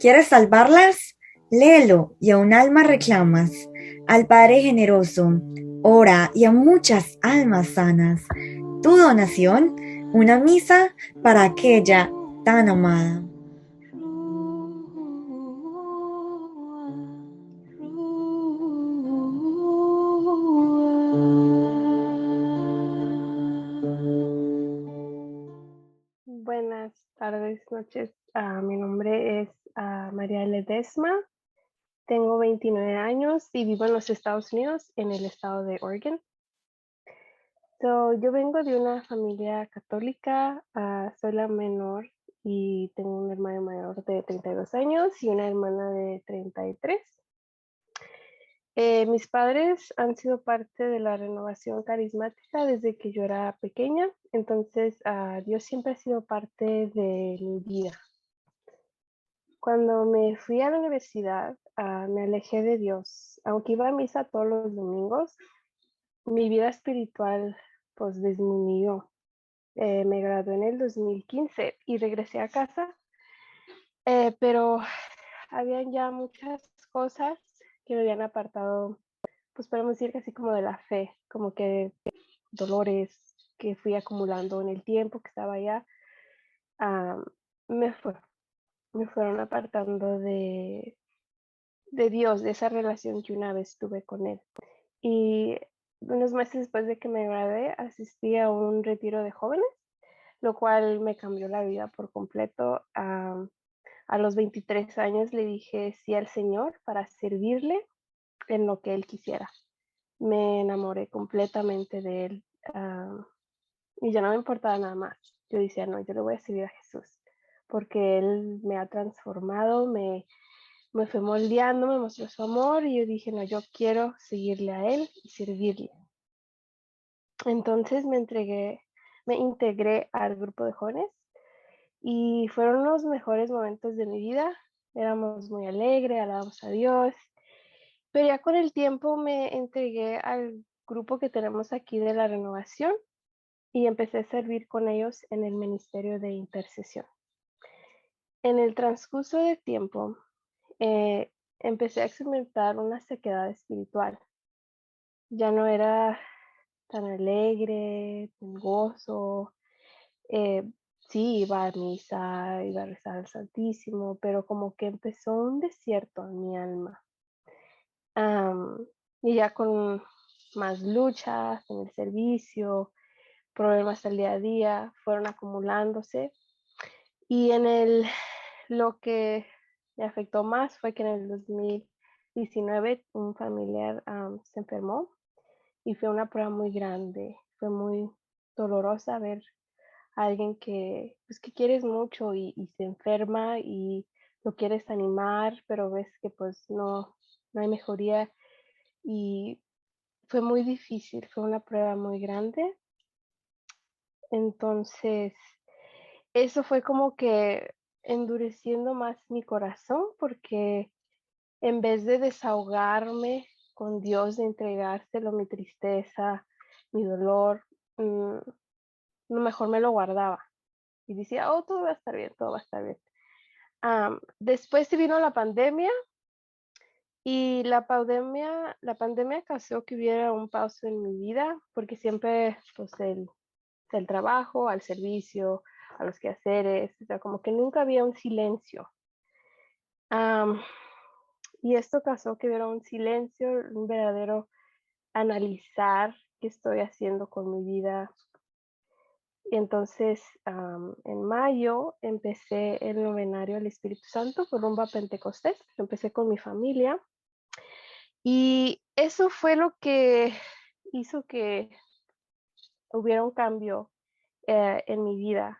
¿Quieres salvarlas? Léelo y a un alma reclamas. Al Padre generoso, ora y a muchas almas sanas. Tu donación, una misa para aquella tan amada. Buenas tardes, noches. Mi nombre es María Ledesma. Tengo 29 años y vivo en los Estados Unidos, en el estado de Oregon. Yo vengo de una familia católica. Soy la menor y tengo un hermano mayor de 32 años y una hermana de 33. Mis padres han sido parte de la renovación carismática desde que yo era pequeña, entonces Dios siempre ha sido parte de mi vida. Cuando me fui a la universidad, me alejé de Dios. Aunque iba a misa todos los domingos, mi vida espiritual pues disminuyó. Me gradué en el 2015 y regresé a casa, pero habían ya muchas cosas que me habían apartado, pues podemos decir que así como de la fe, como que dolores que fui acumulando en el tiempo que estaba allá, ah, me, fue- me fueron apartando de Dios, de esa relación que una vez tuve con Él. Y unos meses después de que me gradué, asistí a un retiro de jóvenes, lo cual me cambió la vida por completo. A los 23 años le dije sí al Señor para servirle en lo que Él quisiera. Me enamoré completamente de Él, y ya no me importaba nada más. Yo decía, no, yo le voy a servir a Jesús, porque Él me ha transformado, me fue moldeando, me mostró su amor y yo dije, no, yo quiero seguirle a Él y servirle. Entonces me integré al grupo de jóvenes y fueron los mejores momentos de mi vida. Éramos muy alegres, alabamos a Dios, pero ya con el tiempo me entregué al grupo que tenemos aquí de la renovación y empecé a servir con ellos en el ministerio de intercesión. En el transcurso del tiempo, eh, empecé a experimentar una sequedad espiritual. Ya no era tan alegre, tan gozo. Eh, sí, iba a misa, iba a rezar al Santísimo, pero como que empezó un desierto en mi alma. Y ya con más luchas en el servicio, problemas al día a día, fueron acumulándose. Y lo que me afectó más fue que en el 2019 un familiar se enfermó y fue una prueba muy grande. Fue muy dolorosa ver a alguien que, pues, que quieres mucho y se enferma y lo quieres animar, pero ves que pues no hay mejoría y fue muy difícil, fue una prueba muy grande. Entonces, eso fue como que endureciendo más mi corazón porque en vez de desahogarme con Dios, de entregárselo mi tristeza, mi dolor, mm, mejor me lo guardaba y decía, oh, todo va a estar bien, todo va a estar bien. Después se vino la pandemia y la pandemia causó que hubiera un pausa en mi vida porque siempre pues el trabajo, al servicio, a los quehaceres, o sea, como que nunca había un silencio. Am, y esto causó que hubiera un silencio, un verdadero analizar qué estoy haciendo con mi vida. Y entonces, en mayo empecé el novenario al Espíritu Santo por rumbo a Pentecostés. Empecé con mi familia y eso fue lo que hizo que hubiera un cambio en mi vida.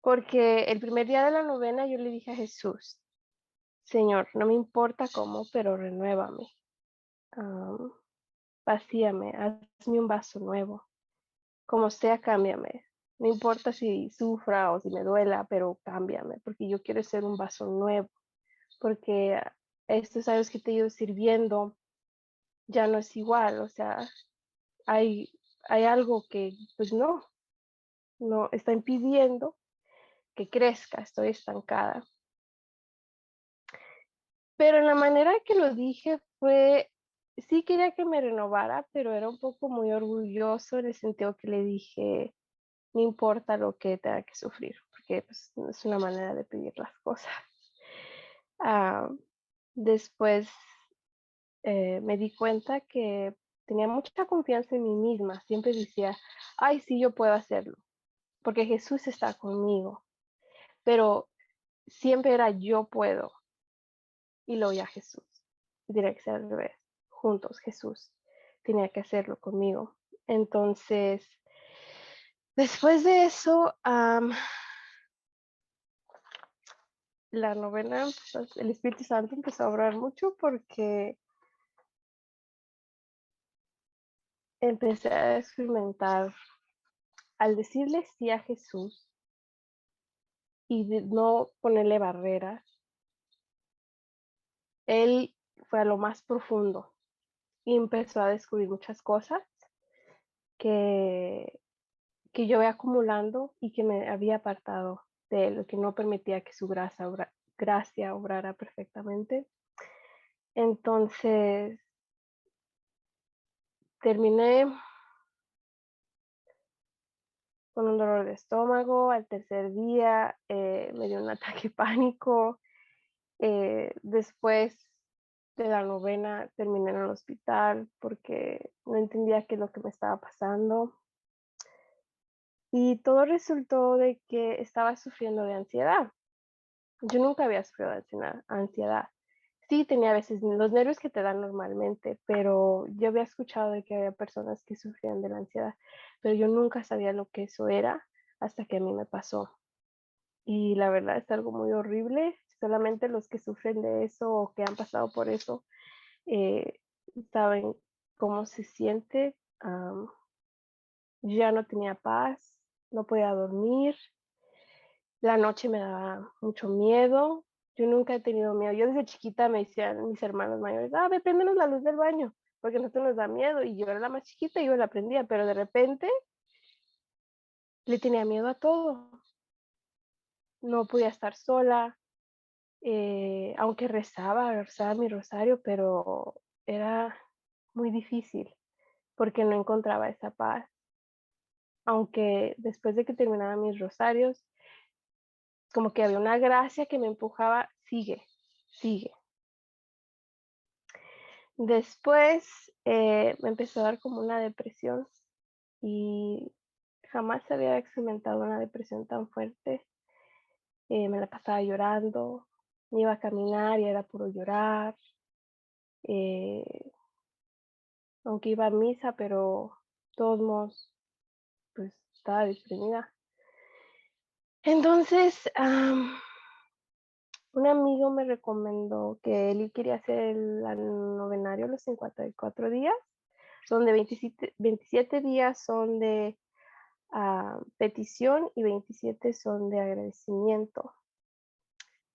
Porque el primer día de la novena yo le dije a Jesús, Señor, no me importa cómo, pero renuévame, am, vacíame, hazme un vaso nuevo, como sea, cámbiame. No importa si sufra o si me duela, pero cámbiame, porque yo quiero ser un vaso nuevo, porque estos años que te he ido sirviendo ya no es igual, o sea, hay, hay algo que pues no está impidiendo que crezca, estoy estancada. Pero la manera que lo dije fue, sí quería que me renovara, pero era un poco muy orgulloso en el sentido que le dije, no importa lo que tenga que sufrir, porque pues, no es una manera de pedir las cosas. Ah, después me di cuenta que tenía mucha confianza en mí misma. Siempre decía, ay, sí, yo puedo hacerlo, porque Jesús está conmigo. Pero siempre era yo puedo y luego ya Jesús. Tenía que ser al revés, juntos, Jesús tenía que hacerlo conmigo. Entonces, después de eso, la novena, pues, el Espíritu Santo empezó a obrar mucho porque empecé a experimentar, al decirle sí a Jesús y de no ponerle barreras, Él fue a lo más profundo y empezó a descubrir muchas cosas que, que yo iba acumulando y que me había apartado de Él, que no permitía que su gracia obrara perfectamente. Entonces, terminé con un dolor de estómago. Al tercer día me dio un ataque pánico. Después de la novena terminé en el hospital porque no entendía qué es lo que me estaba pasando. Y todo resultó de que estaba sufriendo de ansiedad. Yo nunca había sufrido de ansiedad. Sí, tenía a veces los nervios que te dan normalmente, pero yo había escuchado de que había personas que sufrían de la ansiedad, pero yo nunca sabía lo que eso era hasta que a mí me pasó. Y la verdad es algo muy horrible. Solamente los que sufren de eso o que han pasado por eso eh, saben cómo se siente. Ya no tenía paz, no podía dormir. La noche me daba mucho miedo. Yo nunca he tenido miedo. Yo desde chiquita me decían mis hermanos mayores, ve, préndenos la luz del baño, porque a nosotros nos da miedo. Y yo era la más chiquita y yo la aprendía, pero de repente le tenía miedo a todo. No podía estar sola, aunque rezaba mi rosario, pero era muy difícil porque no encontraba esa paz. Aunque después de que terminaba mis rosarios, como que había una gracia que me empujaba, sigue, sigue. Después me empezó a dar como una depresión y jamás había experimentado una depresión tan fuerte. Me la pasaba llorando, me iba a caminar y era puro llorar. Eh, aunque iba a misa, pero todos modos, pues estaba deprimida. Entonces, un amigo me recomendó que él quería hacer el novenario los 54 días, donde 27 días son de petición y 27 son de agradecimiento.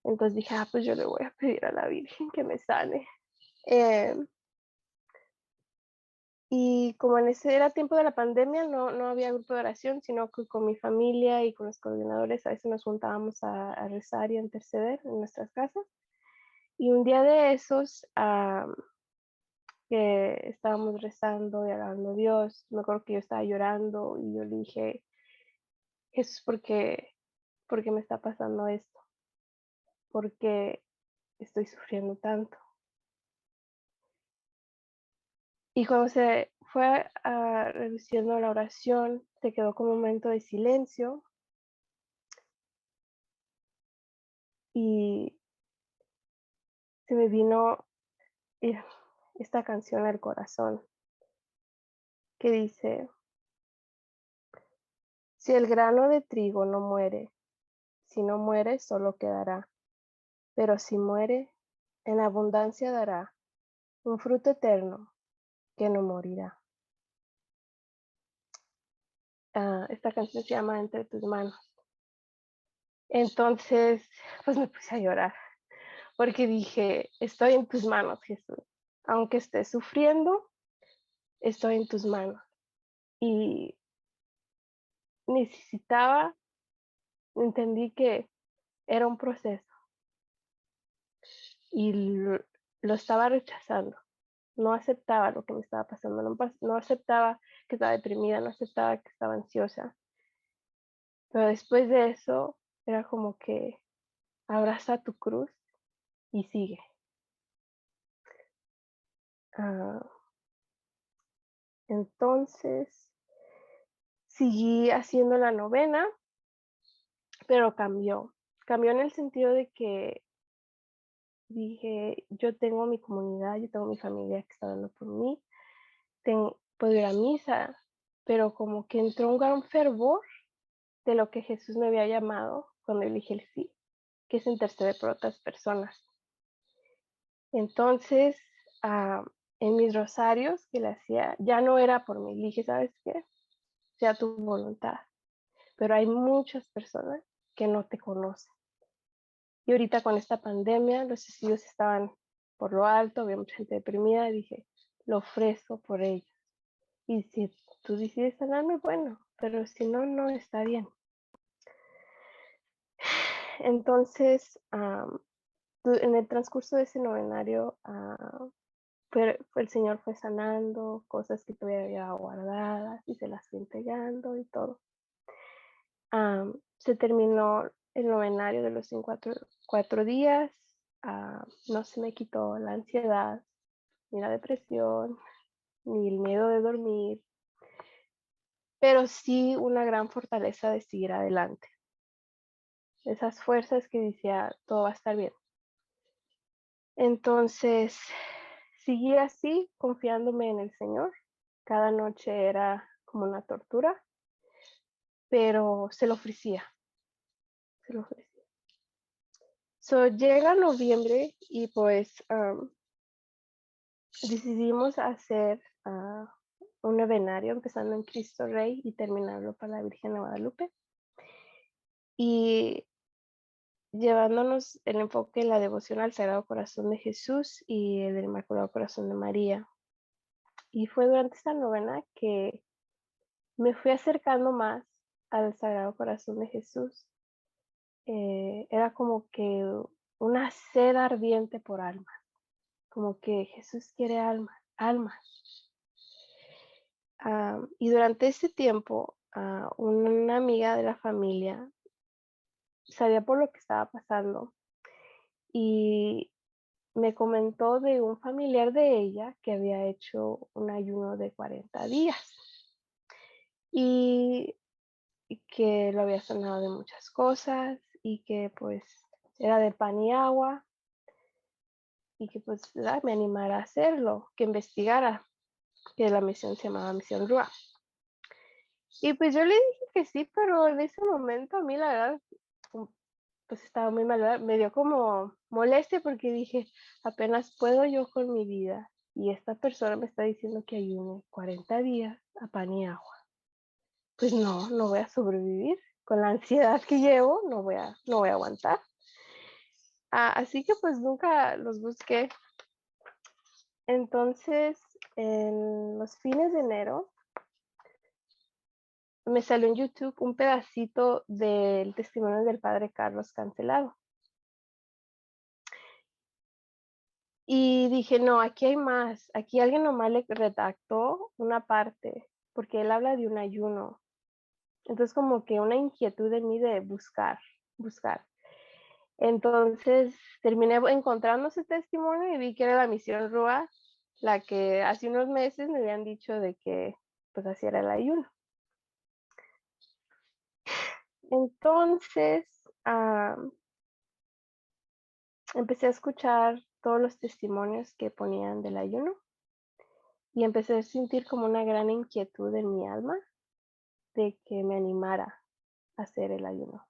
Entonces dije, pues yo le voy a pedir a la Virgen que me sane. Eh, y como en ese era tiempo de la pandemia, no había grupo de oración, sino que con mi familia y con los coordinadores a veces nos juntábamos a rezar y a interceder en nuestras casas. Y un día de esos, que estábamos rezando y alabando a Dios, me acuerdo que yo estaba llorando y yo le dije, Jesús, ¿por qué me está pasando esto? ¿Por qué estoy sufriendo tanto? Y cuando se fue reduciendo la oración, se quedó como un momento de silencio y se me vino esta canción al corazón que dice, si el grano de trigo no muere, si no muere solo quedará, pero si muere, en abundancia dará un fruto eterno que no morirá. Esta canción se llama Entre tus manos. Entonces, pues me puse a llorar porque dije, estoy en tus manos, Jesús. Aunque esté sufriendo, estoy en tus manos. Y necesitaba entendí que era un proceso y lo estaba rechazando. No aceptaba lo que me estaba pasando, no aceptaba que estaba deprimida, no aceptaba que estaba ansiosa. Pero después de eso, era como que abraza tu cruz y sigue. Ah, entonces, seguí haciendo la novena, pero cambió. Cambió en el sentido de que dije, yo tengo mi comunidad, yo tengo mi familia que está dando por mí, puedo ir a misa, pero como que entró un gran fervor de lo que Jesús me había llamado cuando elegí el sí, que es interceder por otras personas. Entonces, en mis rosarios que le hacía, ya no era por mí, dije, ¿sabes qué? Sea tu voluntad. Pero hay muchas personas que no te conocen. Y ahorita con esta pandemia, los estudios estaban por lo alto, había mucha gente deprimida, y dije, lo ofrezco por ellos. Y si tú decides sanarme, bueno, pero si no, no está bien. Entonces, en el transcurso de ese novenario, el Señor fue sanando cosas que todavía había guardadas y se las fue entregando y todo. Se terminó el novenario de los 4 días. No se me quitó la ansiedad, ni la depresión, ni el miedo de dormir, pero sí una gran fortaleza de seguir adelante. Esas fuerzas que decía, todo va a estar bien. Entonces, seguí así, confiándome en el Señor. Cada noche era como una tortura, pero se lo ofrecía, se lo ofrecía. Llega noviembre y pues decidimos hacer un novenario, empezando en Cristo Rey y terminarlo para la Virgen de Guadalupe. Y llevándonos el enfoque en la devoción al Sagrado Corazón de Jesús y el del Inmaculado Corazón de María. Y fue durante esta novena que me fui acercando más al Sagrado Corazón de Jesús. Era como que una sed ardiente por almas, como que Jesús quiere almas, almas. Y durante ese tiempo, una amiga de la familia sabía por lo que estaba pasando y me comentó de un familiar de ella que había hecho un ayuno de 40 días y que lo había sanado de muchas cosas y que pues era de pan y agua y que pues me animara a hacerlo, que investigara, que la misión se llamaba Misión Rúa. Y pues yo le dije que sí, pero en ese momento a mí la verdad pues estaba muy mal, me dio como molestia porque dije, apenas puedo yo con mi vida y esta persona me está diciendo que ayune 40 días a pan y agua. Pues no voy a sobrevivir. Con la ansiedad que llevo, no voy a aguantar. Así que pues nunca los busqué. Entonces, en los fines de enero, me salió en YouTube un pedacito del testimonio del padre Carlos Cancelado. Y dije, no, aquí hay más. Aquí alguien nomás le redactó una parte, porque él habla de un ayuno. Entonces, como que una inquietud en mí de buscar. Entonces, terminé encontrando ese testimonio y vi que era la misión Rúa, la que hace unos meses me habían dicho de que, pues, así era el ayuno. Entonces, empecé a escuchar todos los testimonios que ponían del ayuno y empecé a sentir como una gran inquietud en mi alma de que me animara a hacer el ayuno.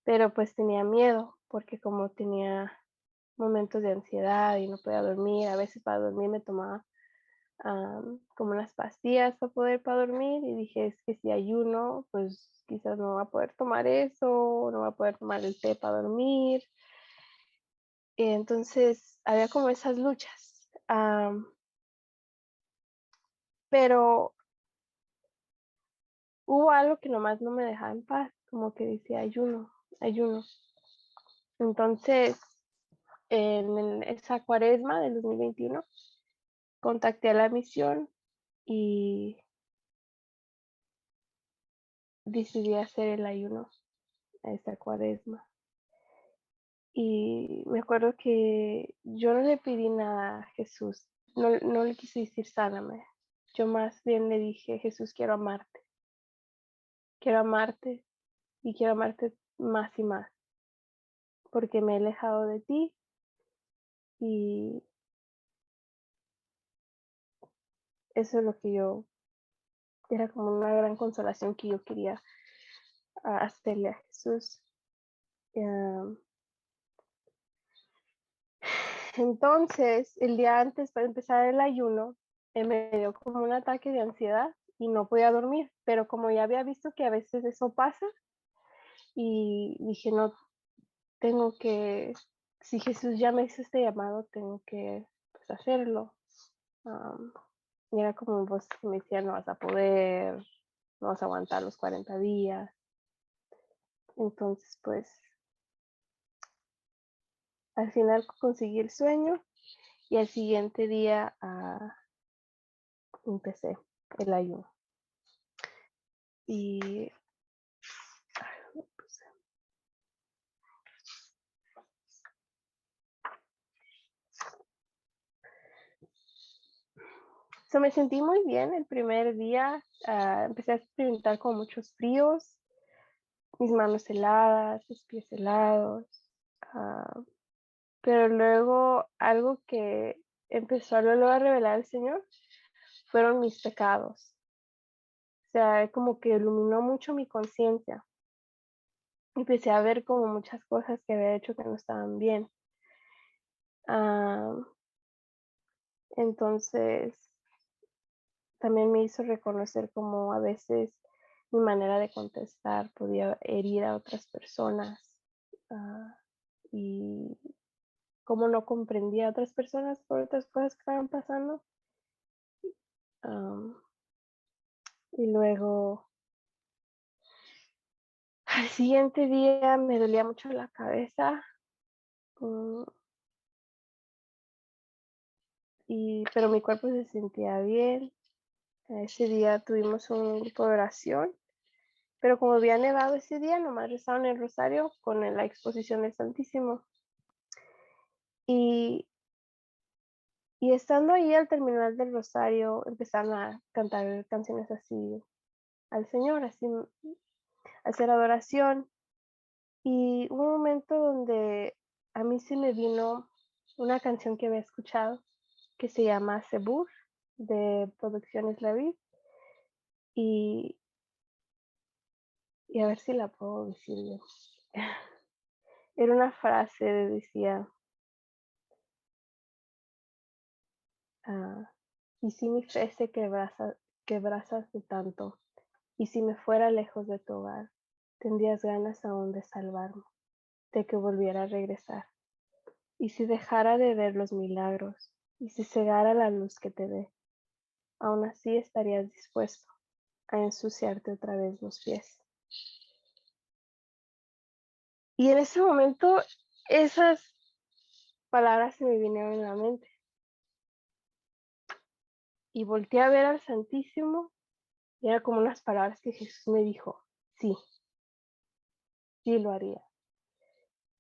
Pero pues tenía miedo porque como tenía momentos de ansiedad y no podía dormir, a veces para dormir me tomaba como unas pastillas para dormir y dije, es que si ayuno, pues quizás no va a poder tomar eso, no va a poder tomar el té para dormir. Y entonces había como esas luchas. Pero hubo algo que nomás no me dejaba en paz como que dice ayuno, ayuno. Entonces, en esa cuaresma del 2021, contacté a la misión y decidí hacer el ayuno a esa cuaresma. Y me acuerdo que yo no le pedí nada a Jesús, no le quise decir sáname. Yo más bien le dije, Jesús, quiero amarte y quiero amarte más y más, porque me he alejado de ti y eso es lo que era como una gran consolación que yo quería hacerle a Jesús. Um, Entonces, el día antes para empezar el ayuno, me dio como un ataque de ansiedad y no podía dormir, pero como ya había visto que a veces eso pasa y dije, no, tengo que, si Jesús ya me hizo este llamado, tengo que pues, hacerlo. Um, y era como un voz que me decía, no vas a poder, no vas a aguantar los 40 días. Entonces, pues, al final conseguí el sueño y al siguiente día empecé el ayuno. Y me sentí muy bien el primer día. Empecé a experimentar con muchos fríos, mis manos heladas, mis pies helados. ah, pero luego algo que empezó luego a revelar el Señor fueron mis pecados. O sea, como que iluminó mucho mi conciencia. Empecé a ver como muchas cosas que había hecho que no estaban bien. Ah, entonces, también me hizo reconocer como a veces mi manera de contestar podía herir a otras personas y como no comprendía a otras personas por otras cosas que estaban pasando. Um, y luego al siguiente día me dolía mucho la cabeza, um, pero mi cuerpo se sentía bien. Ese día tuvimos un grupo de oración, pero como había nevado ese día, nomás rezaron el rosario con la exposición del Santísimo. Y, y estando ahí al terminar del rosario, empezaron a cantar canciones así al Señor, así hacer adoración. Y hubo un momento donde a mí se me vino una canción que había escuchado que se llama Sebur de Producciones La Vid. Y, y a ver si la puedo decir bien. Era una frase, decía, y si mi fe se quebrasa de tanto, y si me fuera lejos de tu hogar, tendrías ganas aún de salvarme, de que volviera a regresar. Y si dejara de ver los milagros, y si cegara la luz que te ve, aún así estarías dispuesto a ensuciarte otra vez los pies. Y en ese momento esas palabras se me vinieron en la mente. Y volteé a ver al Santísimo y era como unas palabras que Jesús me dijo, sí, sí lo haría.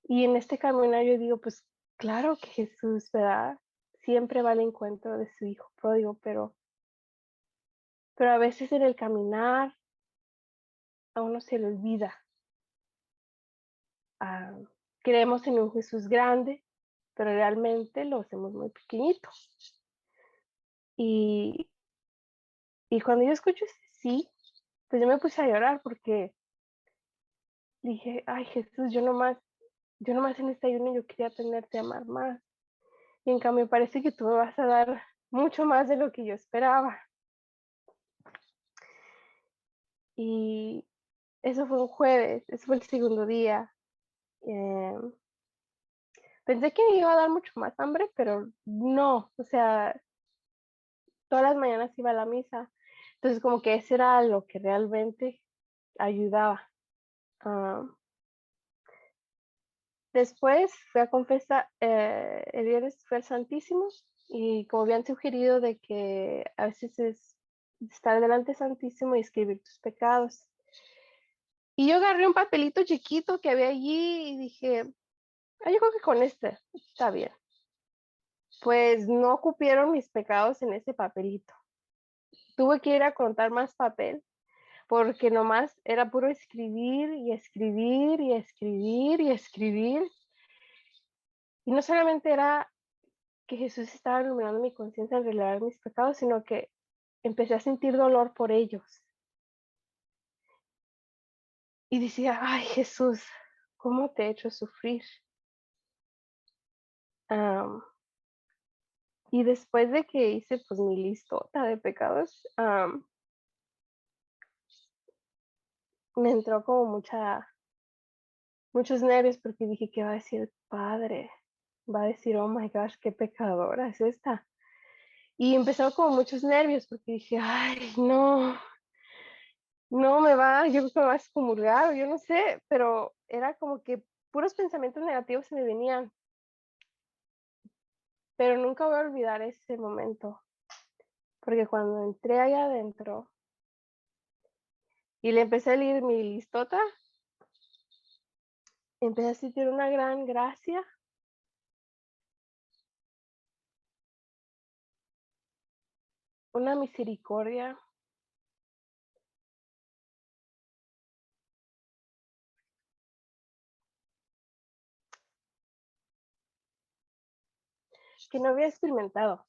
Y en este caminar yo digo, pues claro que Jesús, ¿verdad? Siempre va al encuentro de su hijo pródigo, pero a veces en el caminar a uno se le olvida. Ah, creemos en un Jesús grande, pero realmente lo hacemos muy pequeñito. Y, y cuando yo escucho ese sí, pues yo me puse a llorar porque dije, ay Jesús, yo nomás en este ayuno yo quería tenerte a amar más. Y en cambio parece que tú me vas a dar mucho más de lo que yo esperaba. Y eso fue un jueves, eso fue el segundo día. Eh, Pensé que me iba a dar mucho más hambre, pero no, o sea, todas las mañanas iba a la misa. Entonces como que eso era lo que realmente ayudaba. Ah, Después fui a confesar, el viernes fue al Santísimo y como habían sugerido de que a veces es estar delante del Santísimo y escribir tus pecados. Y yo agarré un papelito chiquito que había allí y dije, yo creo que con este está bien. Pues no cupieron mis pecados en ese papelito. Tuve que ir a contar más papel porque nomás era puro escribir y escribir y escribir y escribir. Y no solamente era que Jesús estaba iluminando mi conciencia al revelar mis pecados, sino que empecé a sentir dolor por ellos. Y decía, ay Jesús, ¿cómo te he hecho sufrir? Um, y después de que hice pues mi listota de pecados, me entró como muchos nervios porque dije, ¿qué va a decir el Padre? Va a decir, oh my gosh, qué pecadora es esta. Y empezó como muchos nervios porque dije, ay, no, no me va, yo creo que me va a excomulgar, o yo no sé, pero era como que puros pensamientos negativos se me venían. Pero nunca voy a olvidar ese momento, porque cuando entré allá adentro y le empecé a leer mi listota, empecé a sentir una gran gracia, una misericordia. Que no había experimentado.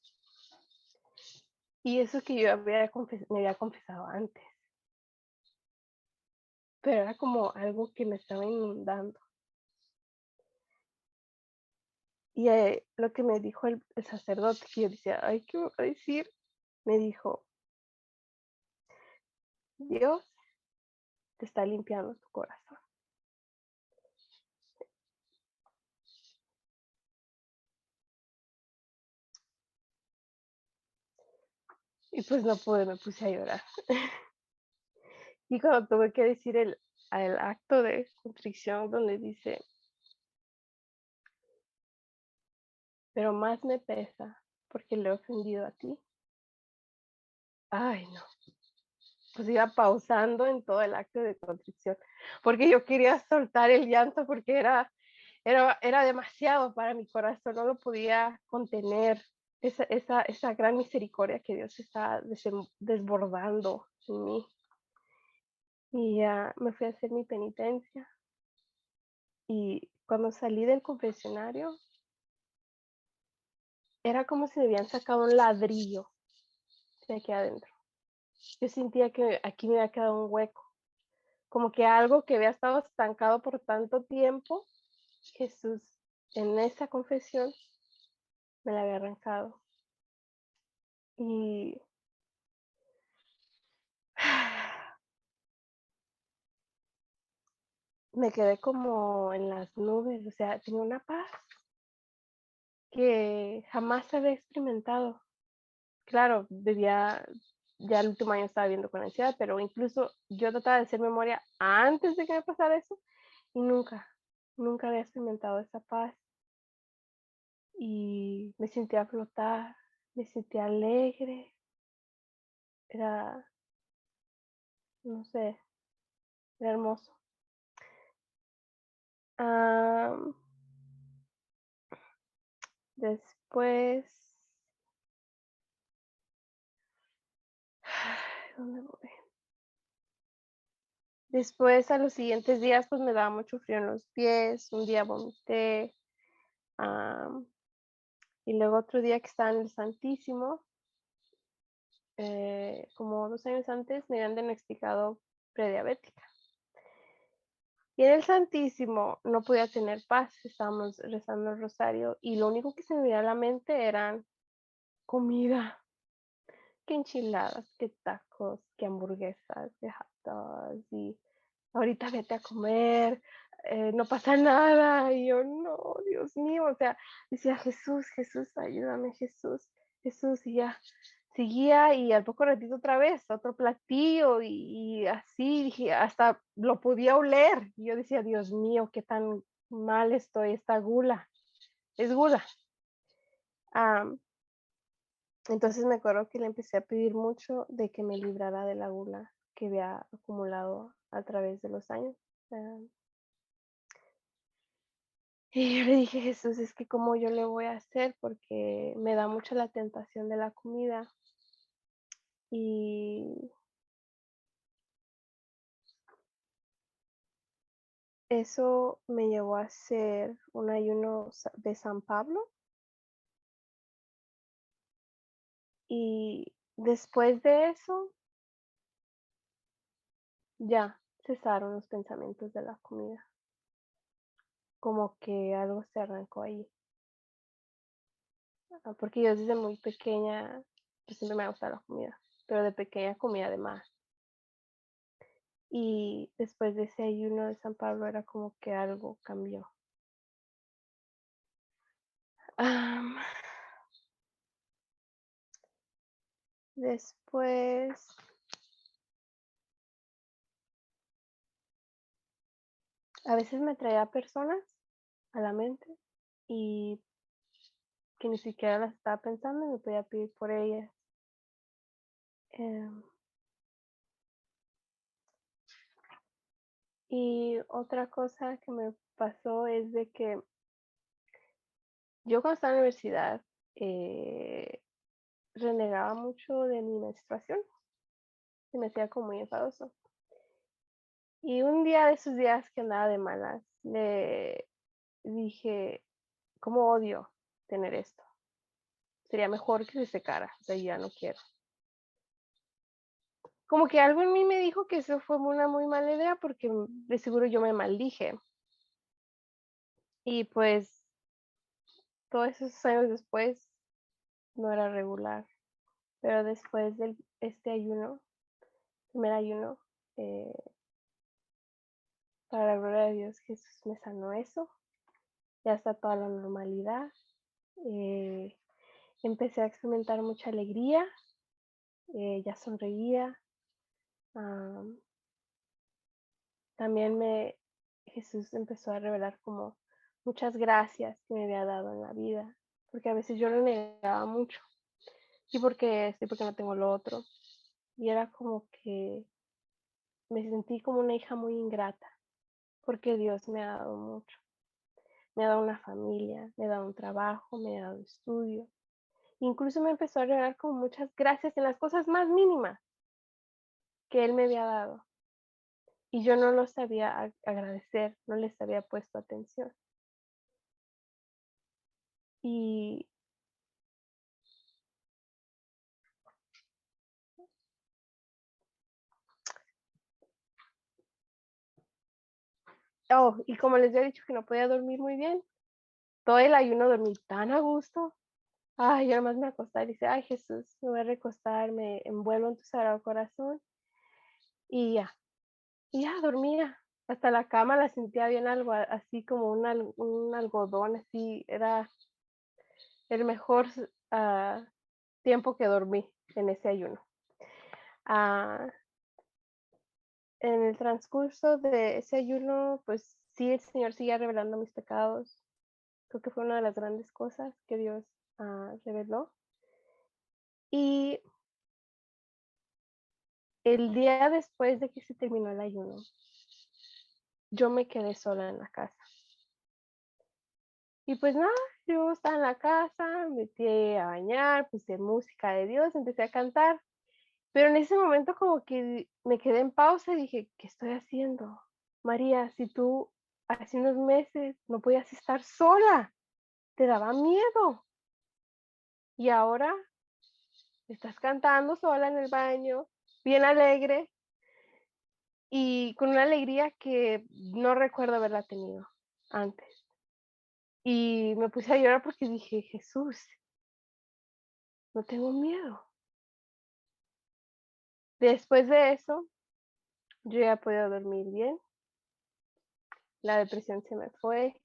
Y eso que yo me había confesado antes. Pero era como algo que me estaba inundando. Y lo que me dijo el sacerdote, que yo decía, ay, ¿qué me va a decir? Me dijo, Dios te está limpiando tu corazón. Y pues no pude, me puse a llorar. Y cuando tuve que decir el acto de contrición donde dice, pero más me pesa porque le he ofendido a ti. Ay, no. Pues iba pausando en todo el acto de contrición, porque yo quería soltar el llanto porque era demasiado para mi corazón, no lo podía contener. Esa gran misericordia que Dios está desbordando en mí. Y ya me fui a hacer mi penitencia. Y cuando salí del confesionario, era como si me habían sacado un ladrillo de aquí adentro. Yo sentía que aquí me había quedado un hueco, como que algo que había estado estancado por tanto tiempo, Jesús en esa confesión me la había arrancado. Y me quedé como en las nubes, o sea, tenía una paz que jamás había experimentado. Claro, ya el último año estaba viendo con ansiedad, pero incluso yo trataba de hacer memoria antes de que me pasara eso y nunca había experimentado esa paz. Y me sentía flotar, me sentía alegre, era, no sé, era hermoso. Am, Después, ¿dónde voy? Después, a los siguientes días, pues me daba mucho frío en los pies, un día vomité, am, y luego otro día que estaba en el Santísimo, como 2 años antes, me habían diagnosticado prediabética. Y en el Santísimo no podía tener paz, estábamos rezando el rosario y lo único que se me veía a la mente eran comida, que enchiladas, que tacos, que hamburguesas, que hot dogs y ahorita vete a comer, no pasa nada. Y yo, no, Dios mío, o sea, decía Jesús, Jesús, ayúdame, Jesús, Jesús, y ya seguía y al poco ratito otra vez, otro platillo y así, dije, hasta lo podía oler. Y yo decía, Dios mío, qué tan mal estoy, esta gula, es gula. Am, entonces me acuerdo que le empecé a pedir mucho de que me librara de la gula que había acumulado a través de los años. Y yo le dije, Jesús, es que cómo yo le voy a hacer porque me da mucho la tentación de la comida. Y eso me llevó a hacer un ayuno de San Pablo. Y después de eso, ya cesaron los pensamientos de la comida. Como que algo se arrancó ahí. Porque yo desde muy pequeña, pues siempre me ha gustado la comida. Pero de pequeña comía de más. Y después de ese ayuno de San Pablo era como que algo cambió. Am, Después, a veces me traía personas a la mente y que ni siquiera las estaba pensando y me podía pedir por ellas. Em, y otra cosa que me pasó es de que yo cuando estaba en la universidad renegaba mucho de mi menstruación, se me hacía como muy enfadoso. Y un día de esos días que andaba de malas, le dije, ¿cómo odio tener esto? Sería mejor que se secara, o sea, ya no quiero. Como que algo en mí me dijo que eso fue una muy mala idea porque de seguro yo me maldije. Y pues todos esos años después no era regular. Pero después de este ayuno, primer ayuno, eh, para la gloria de Dios, Jesús me sanó eso. Ya está toda la normalidad. Eh, Empecé a experimentar mucha alegría. Ya sonreía. Um, También Jesús empezó a revelar como muchas gracias que me había dado en la vida, porque a veces yo lo negaba mucho, y porque esto, y porque no tengo lo otro, y era como que me sentí como una hija muy ingrata, porque Dios me ha dado mucho, me ha dado una familia, me ha dado un trabajo, me ha dado estudio, incluso me empezó a revelar como muchas gracias en las cosas más mínimas que Él me había dado, y yo no lo sabía agradecer, no les había puesto atención. Y oh, y como les había dicho que no podía dormir muy bien, todo el ayuno dormí tan a gusto. Ay, yo nomás me acostaba y dice, ay Jesús, me voy a recostar, me envuelvo en tu sagrado corazón y ya dormía. Hasta la cama la sentía bien algo, así como un algodón, así, era el mejor tiempo que dormí en ese ayuno. Ah, en el transcurso de ese ayuno, pues sí, el Señor seguía revelando mis pecados. Creo que fue una de las grandes cosas que Dios reveló. Y el día después de que se terminó el ayuno, yo me quedé sola en la casa. Y pues nada, yo estaba en la casa, me metí a bañar, puse música de Dios, empecé a cantar. Pero en ese momento como que me quedé en pausa y dije, ¿qué estoy haciendo? María, si tú hace unos meses no podías estar sola, te daba miedo. Y ahora estás cantando sola en el baño, bien alegre y con una alegría que no recuerdo haberla tenido antes. Y me puse a llorar porque dije, Jesús, no tengo miedo. Después de eso, yo ya he podido dormir bien, la depresión se me fue,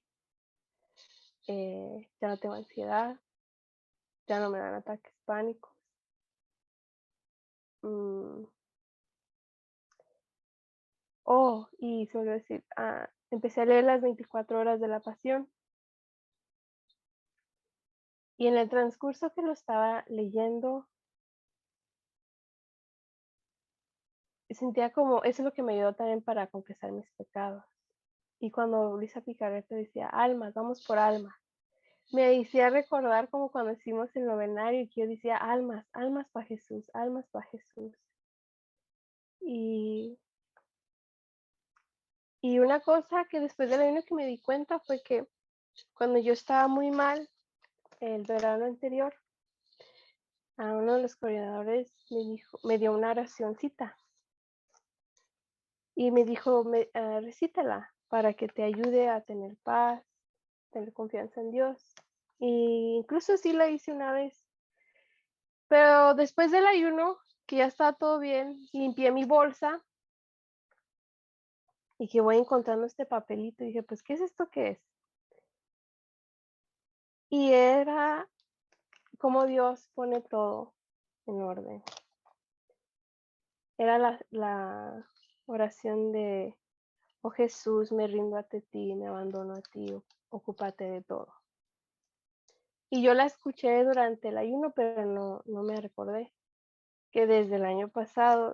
ya no tengo ansiedad, ya no me dan ataques pánicos. mm, y suelo decir, empecé a leer las 24 horas de la Pasión. Y en el transcurso que lo estaba leyendo, sentía como, eso es lo que me ayudó también para confesar mis pecados. Y cuando Luisa Picarreta decía, almas, vamos por almas, me hacía recordar como cuando hicimos el novenario y que yo decía, almas, almas para Jesús, almas para Jesús. Y, y una cosa que después del ayuno que me di cuenta fue que cuando yo estaba muy mal, el verano anterior, a uno de los coordinadores me dio una oracióncita y me dijo, recítala para que te ayude a tener paz, tener confianza en Dios. Y incluso sí la hice una vez, pero después del ayuno, que ya estaba todo bien, limpié mi bolsa y que voy encontrando este papelito y dije, pues, ¿qué es esto que es? Y era como Dios pone todo en orden. Era la oración de, oh Jesús, me rindo ante ti, me abandono a ti, ocúpate de todo. Y yo la escuché durante el ayuno, pero no me recordé que desde el año pasado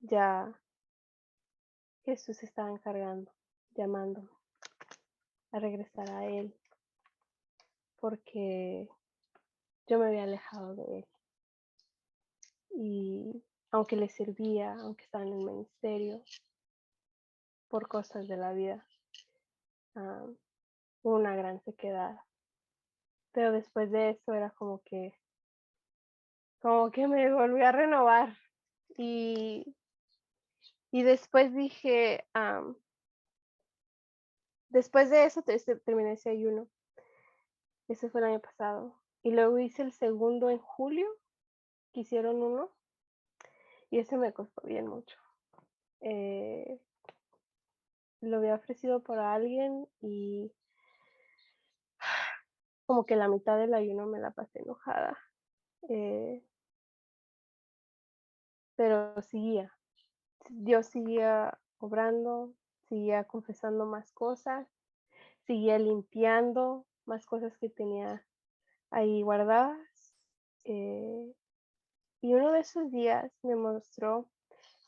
ya Jesús estaba encargando, llamándome a regresar a Él, porque yo me había alejado de Él. Y aunque le servía, aunque estaba en el ministerio, por cosas de la vida, hubo una gran sequedad. Pero después de eso era como que me volví a renovar. Y, y después dije, después de eso terminé ese ayuno. Ese fue el año pasado. Y luego hice el segundo en julio, que hicieron uno, y ese me costó bien mucho. Eh, lo había ofrecido por alguien y como que la mitad del ayuno me la pasé enojada. eh, pero seguía. Dios seguía obrando, seguía confesando más cosas, seguía limpiando más cosas que tenía ahí guardadas. eh, y uno de esos días me mostró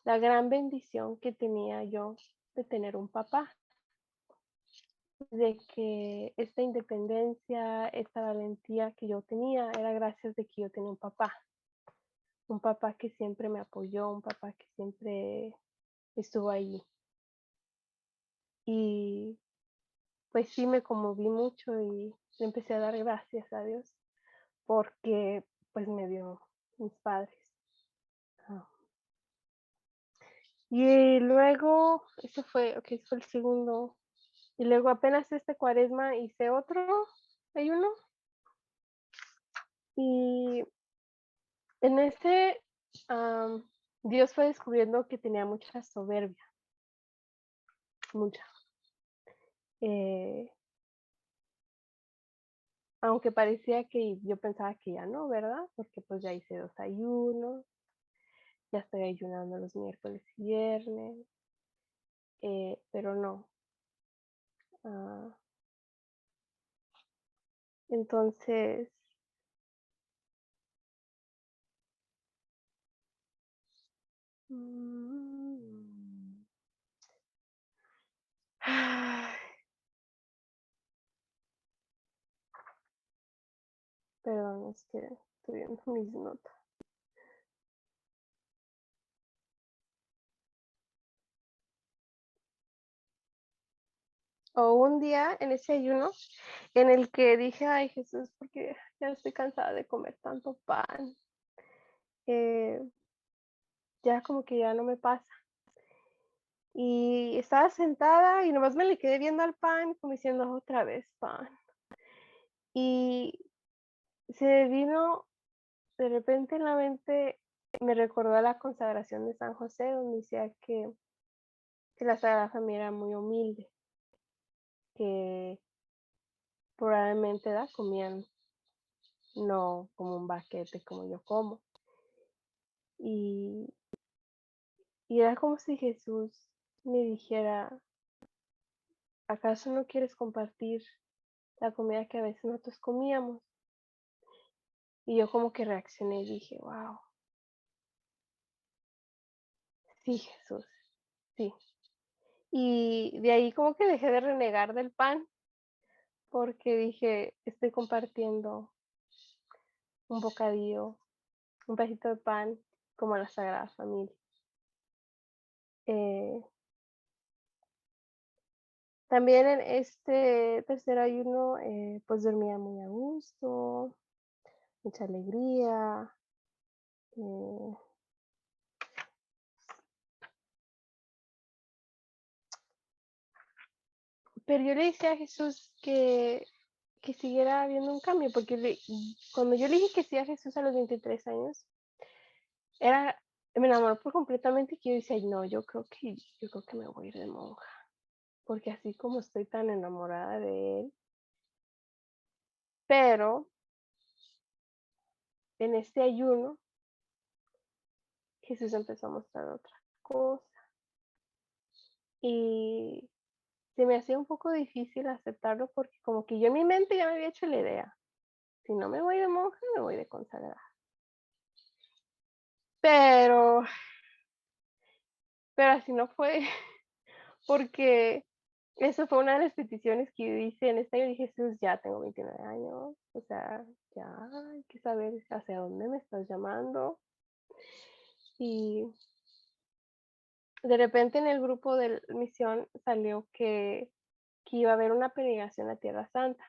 la gran bendición que tenía yo de tener un papá, de que esta independencia, esta valentía que yo tenía era gracias de que yo tenía un papá que siempre me apoyó, un papá que siempre estuvo ahí. Y pues sí me conmoví mucho y le empecé a dar gracias a Dios porque pues me dio mis padres. Ah. Y luego, eso fue, ok, fue el segundo. Y luego apenas este cuaresma hice otro ayuno. Y en ese Dios fue descubriendo que tenía mucha soberbia, mucha. Eh, aunque parecía que yo pensaba que ya no, ¿verdad? Porque pues ya hice 2 ayunos, ya estoy ayunando los miércoles y viernes, pero no. Ah, entonces, mm, ay, perdón, es que estoy viendo mis notas. O un día en ese ayuno en el que dije, ay Jesús, porque ya estoy cansada de comer tanto pan. Eh, ya como que ya no me pasa. Y estaba sentada y nomás me le quedé viendo al pan, como diciendo otra vez pan. Y se vino de repente en la mente, me recordó a la consagración de San José, donde decía que la Sagrada Familia era muy humilde, que probablemente comían no como un baquete como yo como. Y, y era como si Jesús me dijera, ¿acaso no quieres compartir la comida que a veces nosotros comíamos? Y yo como que reaccioné y dije, wow, sí, Jesús, sí. Y de ahí como que dejé de renegar del pan porque dije, estoy compartiendo un bocadillo, un pedacito de pan como la Sagrada Familia. Eh, También en este tercer ayuno, pues dormía muy a gusto, mucha alegría. eh, pero yo le decía a Jesús que siguiera habiendo un cambio, porque cuando yo le dije que sí a Jesús a los 23 años, era, me enamoró por completamente que yo decía, no, yo creo que me voy a ir de monja, porque así como estoy tan enamorada de él, pero en este ayuno Jesús empezó a mostrar otra cosa y se me hacía un poco difícil aceptarlo porque como que yo en mi mente ya me había hecho la idea, si no me voy de monja, me voy de consagrada. Pero, pero así no fue, porque eso fue una de las peticiones que yo hice en este año. Dije, Jesús, ya tengo 29 años, o sea, ya hay que saber hacia dónde me estás llamando. Y de repente en el grupo de misión salió que iba a haber una peregrinación a Tierra Santa.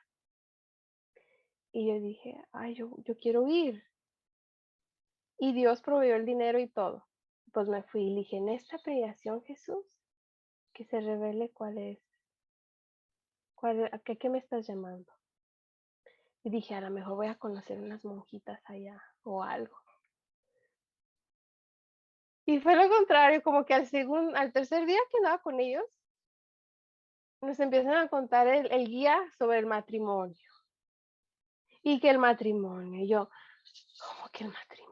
Y yo dije, ay, yo quiero ir. Y Dios proveyó el dinero y todo. Pues me fui y dije, en esta peregrinación, Jesús, que se revele a qué me estás llamando. Y dije, a lo mejor voy a conocer unas monjitas allá o algo. Y fue lo contrario, como que al tercer día que andaba con ellos, nos empiezan a contar el guía sobre el matrimonio. Y que el matrimonio, y yo, ¿cómo que el matrimonio?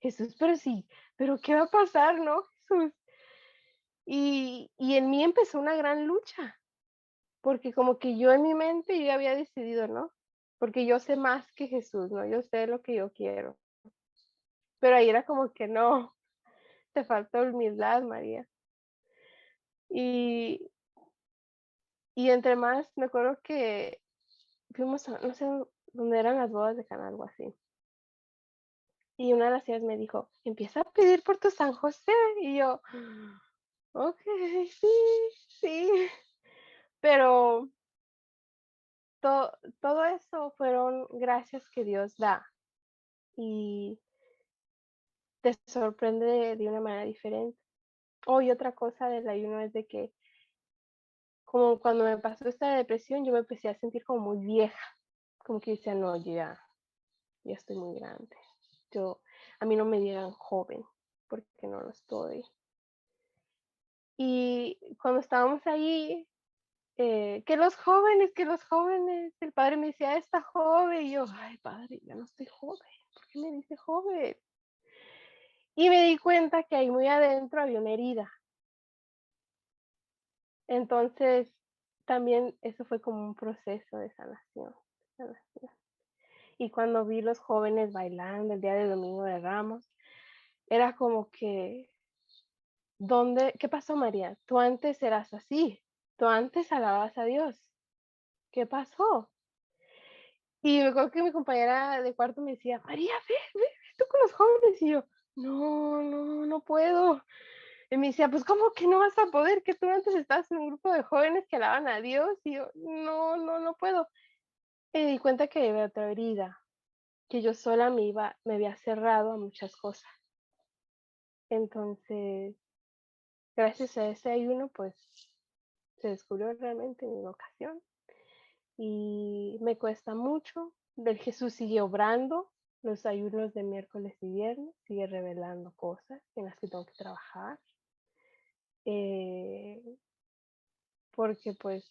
Jesús, pero sí, pero ¿qué va a pasar, no, Jesús? Y en mí empezó una gran lucha, porque como que yo en mi mente yo había decidido, ¿no? Porque yo sé más que Jesús, ¿no? Yo sé lo que yo quiero. Pero ahí era como que no, te falta humildad, María. Y, y entre más, me acuerdo que fuimos a, no sé dónde eran las bodas de Cana, algo así. Y una de las tías me dijo, empieza a pedir por tu San José. Y yo, ok, sí, sí. Pero todo eso fueron gracias que Dios da. Y te sorprende de una manera diferente. Oh, y otra cosa del ayuno es de que, como cuando me pasó esta depresión, yo me empecé a sentir como muy vieja, como que decía, no, ya estoy muy grande. A mí no me digan joven, porque no lo estoy. Y cuando estábamos ahí, que los jóvenes, el padre me decía, está joven, y yo, ay, padre, ya no estoy joven, ¿por qué me dice joven? Y me di cuenta que ahí muy adentro había una herida. Entonces, también eso fue como un proceso de sanación. Y cuando vi los jóvenes bailando el día de Domingo de Ramos, era como que, ¿qué pasó, María? Tú antes eras así, tú antes alababas a Dios. ¿Qué pasó? Y me acuerdo que mi compañera de cuarto me decía, María, ve tú con los jóvenes. Y yo, no puedo. Y me decía, pues, ¿cómo que no vas a poder? Que tú antes estabas en un grupo de jóvenes que alaban a Dios. Y yo, no puedo. Y me di cuenta que había otra herida, que yo sola me había cerrado a muchas cosas. Entonces, gracias a ese ayuno, pues, se descubrió realmente mi vocación. Y me cuesta mucho. Del Jesús sigue obrando. Los ayunos de miércoles y viernes sigue revelando cosas en las que tengo que trabajar. Porque pues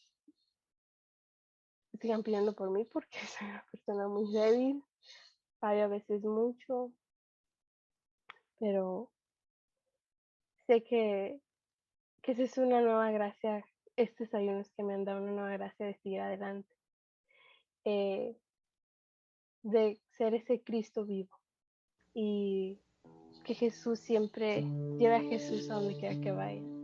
sigan pidiendo por mí porque soy una persona muy débil, fallo a veces mucho, pero sé que esa es una nueva gracia, estos ayunos que me han dado una nueva gracia de seguir adelante, eh, de ser ese Cristo vivo y que Jesús siempre lleve a Jesús a donde quiera que vaya.